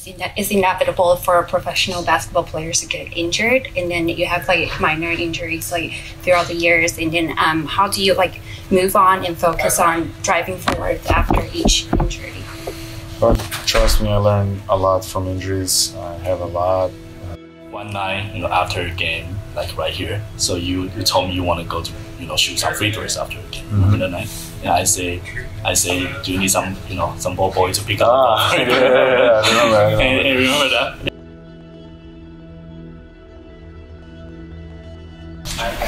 it's inevitable for professional basketball players to get injured, and then you have like minor injuries like throughout the years, and then how do you like move on and focus on driving forward after each injury? But trust me, I learned a lot from injuries. I have a lot. One night, after a game, like right here, so you told me you want to go to, shoot some free throws after a game in the night. And I say, do you need some ball boy to pick up the ball? Yeah, I remember. And remember that?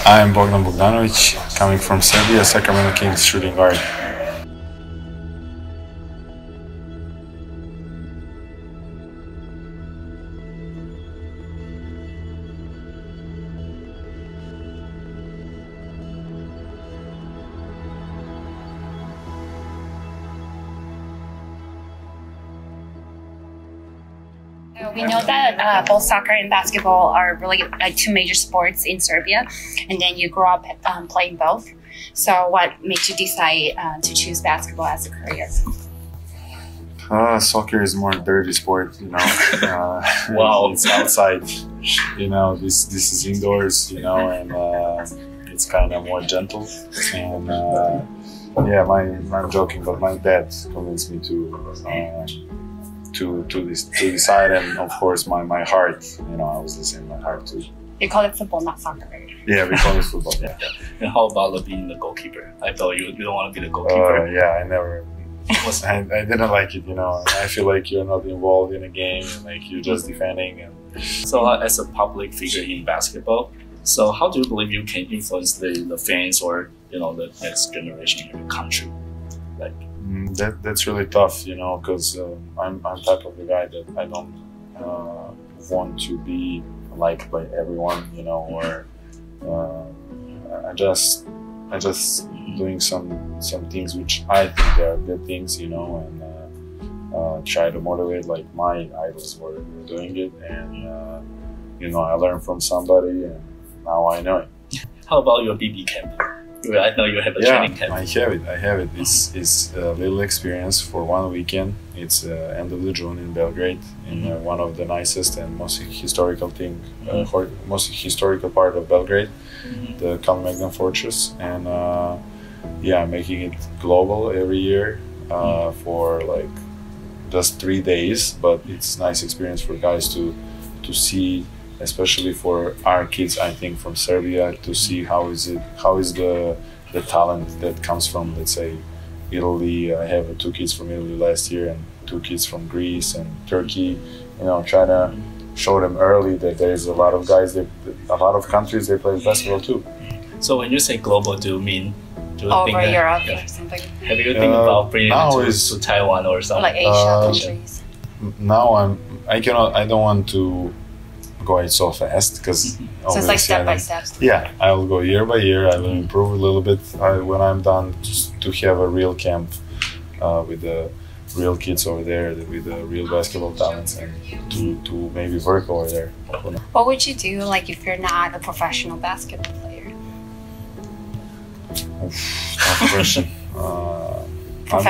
I'm Bogdan Bogdanovic, coming from Serbia, Sacramento Kings shooting guard. We know that both soccer and basketball are really like two major sports in Serbia, and then you grew up playing both. So what made you decide to choose basketball as a career? Soccer is more dirty sport, Wow. It's outside, this is indoors, and it's kind of more gentle. And yeah, I'm joking, but my dad convinced me to decide, and of course my heart, I was listening to my heart too. You call it football, not soccer. Yeah, we call it football, yeah. And how about being the goalkeeper? I thought you don't want to be the goalkeeper. Yeah, I didn't like it, I feel like you're not involved in a game, like you're just defending. So as a public figure in basketball, so how do you believe you can influence the fans or the next generation in your country? That's really tough, because I'm type of the guy that I don't want to be liked by everyone, or I just doing some things which I think they are good things, and try to motivate like my idols were doing it, and I learned from somebody, and now I know it. How about your BB camp? I know you have a training camp. I have it. It's a little experience for 1 weekend. It's end of June in Belgrade, in one of the nicest and most historical most historical part of Belgrade, the Kalemegdan Fortress, and making it global every year for like just 3 days. But it's nice experience for guys to see. Especially for our kids, I think, from Serbia, to see how is the talent that comes from, let's say, Italy. I have 2 kids from Italy last year and 2 kids from Greece and Turkey. Trying to show them early that there is a lot of guys, a lot of countries they play basketball too. So when you say global, do you think Europe or something? Have you think about bringing it to Taiwan or something? Like Asia countries. Now I don't want to go so fast, because so it's like step by step. Yeah, I will go year by year. I will improve a little bit when I'm done, just to have a real camp with the real kids over there, with the real basketball talents, and to maybe work over there. What would you do like if you're not a professional basketball player? Tough question. I'm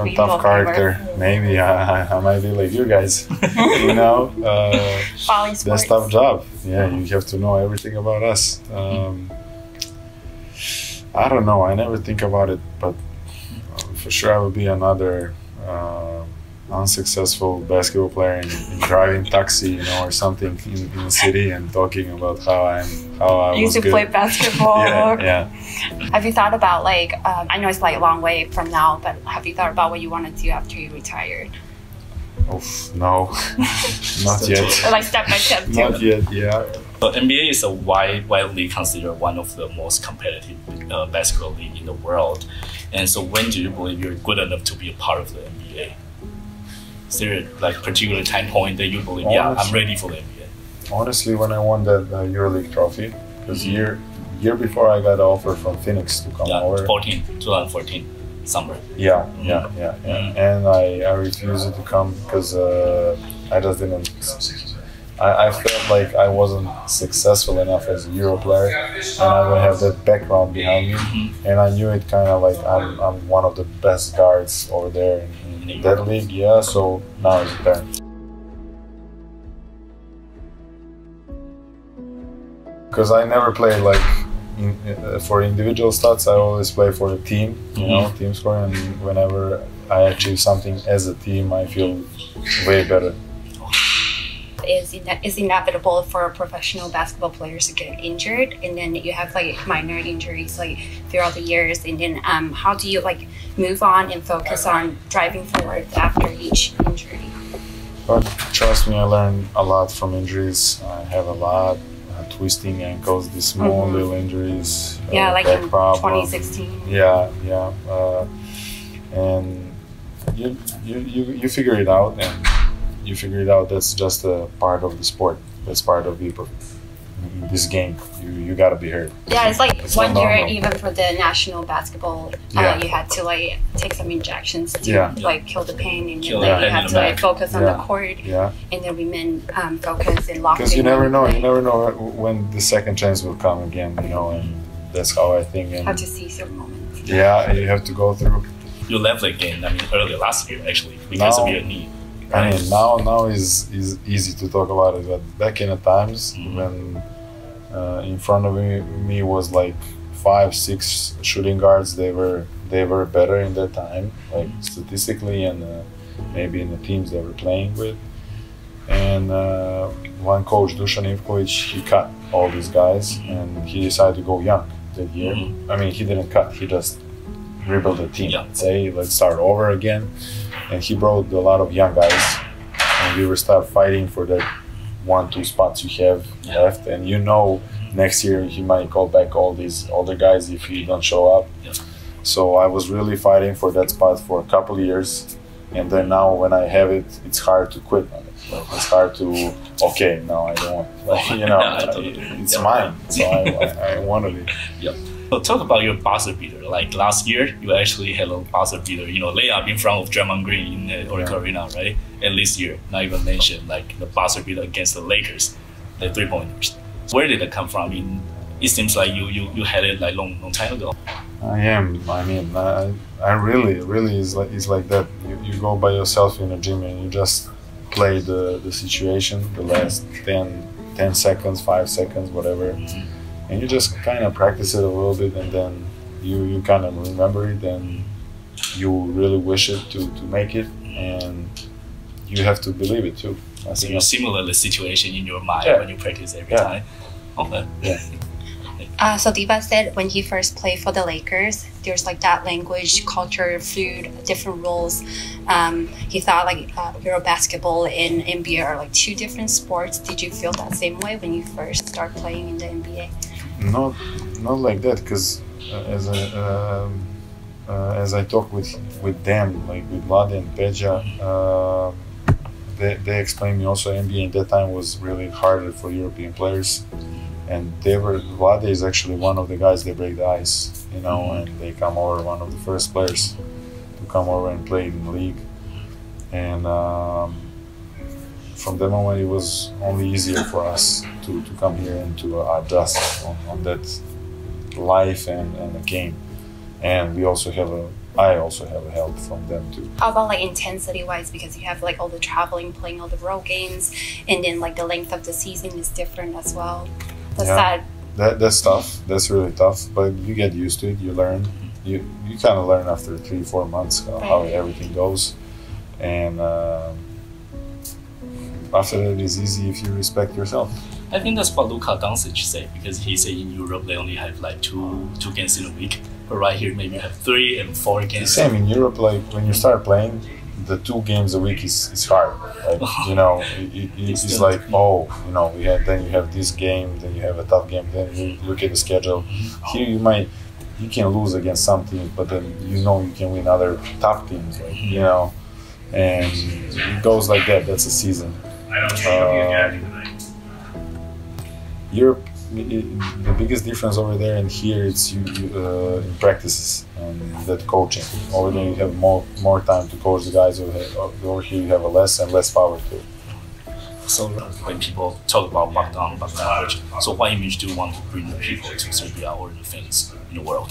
a tough character. Maybe I might be like you guys. That's a tough job. Yeah, you have to know everything about us. I don't know. I never think about it, but for sure I will be another unsuccessful basketball player in driving taxi, or something in the city, and talking about how I was good. Play basketball. Yeah. Have you thought about I know it's like a long way from now, but have you thought about what you want to do after you retired? No, not yet. Or like step by step too? Not yet, yeah. So NBA is a widely considered one of the most competitive basketball league in the world. And so when do you believe you're good enough to be a part of the NBA? Is there a particular time point that you believe, I'm ready for the NBA? Honestly, when I won the Euro League trophy, because year before I got an offer from Phoenix to come over. 2014 summer. Yeah. And I refused to come because I just didn't. I felt like I wasn't successful enough as a Euro player, and I don't have that background behind me. And I knew it kind of like I'm one of the best guards over there in that league. Yeah, so now it's the time. because I never played like for individual stats. I always play for a team, you know, team score. And whenever I achieve something as a team, I feel way better. It's inevitable for professional basketball players to get injured, and then you have like minor injuries like throughout the years, and then how do you like move on and focus on driving forward after each injury? But trust me, I learned a lot from injuries. I have a lot twisting ankles, these small little injuries. Yeah, like in problem. 2016. Yeah, and you figure it out, and you figure it out. That's just a part of the sport. That's part of this game. You gotta be hurt. Yeah, it's like it's 1 year even for the national basketball. You had to like take some injections to like kill the pain, and then you have to like focus on the court. Yeah. And then women focus and lock. Because you never know. You never know when the second chance will come again. You know, and that's how I think. And have to seize your moment. Yeah, you have to go through. You left the game. I mean, earlier last year actually because of your knee. I mean, now is easy to talk about it, but back in the times when in front of me was like 5-6 shooting guards. They were better in that time, like statistically, and maybe in the teams they were playing with. And one coach, Dusan Ivkovic, he cut all these guys, and he decided to go young that year. I mean, he didn't cut; he just rebuilt the team. Say, let's start over again. And he brought a lot of young guys, and we will start fighting for that 1-2 spots you have left. And you know, next year he might call back all these older guys if you don't show up. So I was really fighting for that spot for a couple of years, and then now when I have it, it's hard to quit on it. Like, it's hard to no, I don't want. Like, you know, it's mine, so I wanted it. So talk about your buzzer beater. Like last year, you actually had a buzzer beater, you know, layup in front of Draymond Green in the Oracle Arena, right? And this year, not even mentioned, like the buzzer beater against the Lakers, the 3-pointers. Where did it come from? I mean, it seems like you had it like long time ago. I mean, I really is like that. You go by yourself in a gym and you just play the situation, the last 10 seconds, 5 seconds, whatever. And you just kind of practice it a little bit, and then you kind of remember it, and you really wish it to make it, and you have to believe it too. So you simulate the situation in your mind when you practice every time. Okay. So Diva said when he first played for the Lakers, there's like that language, culture, food, different rules. He thought like Euro basketball and NBA are like two different sports. Did you feel that same way when you first started playing in the NBA? Not like that, because as I talk with them, like with Vlade and Peja, they explained me also NBA at that time was really harder for European players, and Vlade is actually one of the guys they break the ice, you know, and they come over, one of the first players to come over and play in the league, and from that moment it was only easier for us to come here and to adjust on that life and the game. And I also have a help from them too. How about like intensity wise, because you have like all the traveling, playing all the road games, and then like the length of the season is different as well. That's tough. That's really tough, but you get used to it, you learn. You kind of learn after 3-4 months how everything goes, and after that it's easy if you respect yourself. I think that's what Luka Doncic said, because he said in Europe they only have like two games in a week, but right here maybe you have 3 and 4 games. The same in Europe. Like when you start playing, the 2 games a week is hard. Like, you know, it's like, oh, you know, then you have this game, then you have a tough game, then you look at the schedule. Here you can lose against some teams, but then you know you can win other top teams, like, you know, and it goes like that. That's a season. Europe, the biggest difference over there and here, it's you in practices and that coaching. Over there you have more time to coach the guys. Over here you have less and less power too. So when people talk about Bogdan Bogdanovic, so what image do you want to bring the people to Serbia or the fans in the world?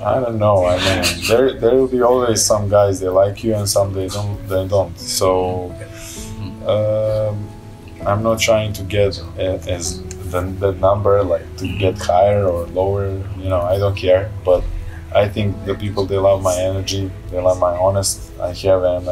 I don't know. I mean, there will be always some guys they like you and some they don't. So I'm not trying to get as the number, like to get higher or lower. You know, I don't care. But I think the people, they love my energy. They love my honest I have, and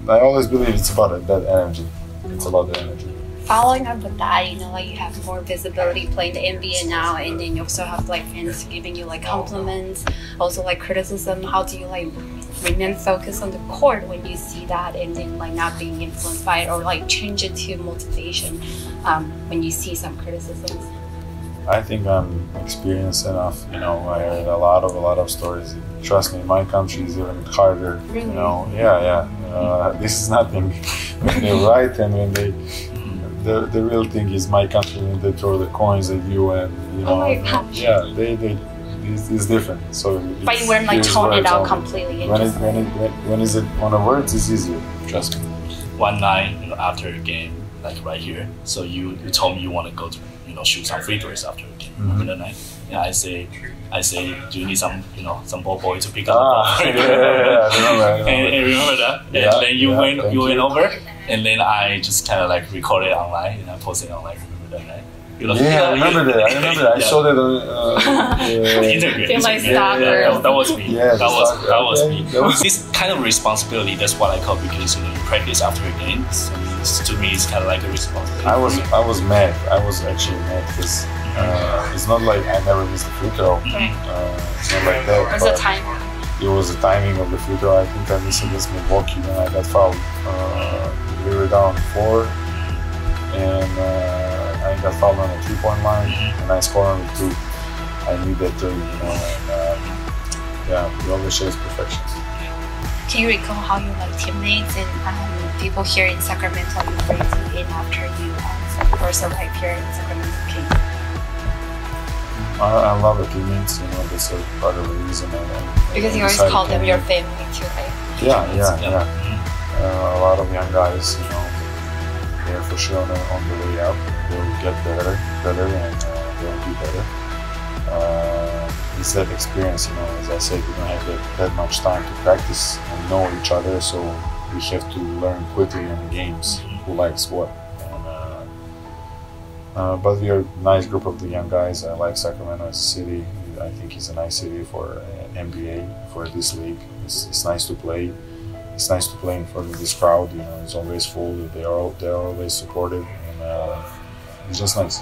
I always believe it's about that energy. It's about the energy. Following up with that, you know, like you have more visibility playing the NBA now, and then you also have like fans giving you like compliments, also like criticism. How do you like remain focused on the court when you see that, and then like not being influenced by it, or like change it to motivation when you see some criticisms? I think I'm experienced enough. You know, I heard a lot of stories. Trust me, my country is even harder. Really? You know, yeah. This is nothing. When they write and when they, the real thing is my country, when they throw the coins at you, and you know, oh my gosh. yeah, it's different. So, but you wouldn't like tone it out completely. When is it on the words, it's easier. Trust me. One night, you know, after a game, like right here, so you told me you want to go to, you know, shoot some free throws after a game. Remember that night? Yeah, I say, do you need some, you know, some ball boy to pick up the ball? I remember. And remember that? Yeah, and then you went over, and then I just kind of like recorded it online, and I posted it online. Remember that night? I remember that. I saw that on Instagram. Like stalker. That was me. Yeah, that was me. That was this kind of responsibility. That's what I call, because you know, you practice after a game. So to me, it's kind of like a responsibility. I was mad. I was actually mad because it's not like I never missed a free throw. It's not like that. It was a time. It was the timing of the free throw. I think I missed against Milwaukee when I got fouled. We were down 4, and I got fouled on the 3-point line, and I scored on the 2. I need that too, you know. And yeah, we always chase perfection. Can you recall how your like teammates and people here in Sacramento you bring you in after you first arrived here in Sacramento? I love the teammates, you know. That's a part of the reason Because you always call them your family too, right? Yeah. A lot of young guys, you know, they're for sure on the way up. They'll get better, and they'll be better. It's that experience, you know. As I said, we don't have that much time to practice and know each other, so we have to learn quickly in the games who likes what. But we are a nice group of the young guys. I like Sacramento as a city. I think it's a nice city for NBA, for this league. It's nice to play. It's nice to play in front of this crowd. You know, it's always full. They're always supportive, and it's just nice.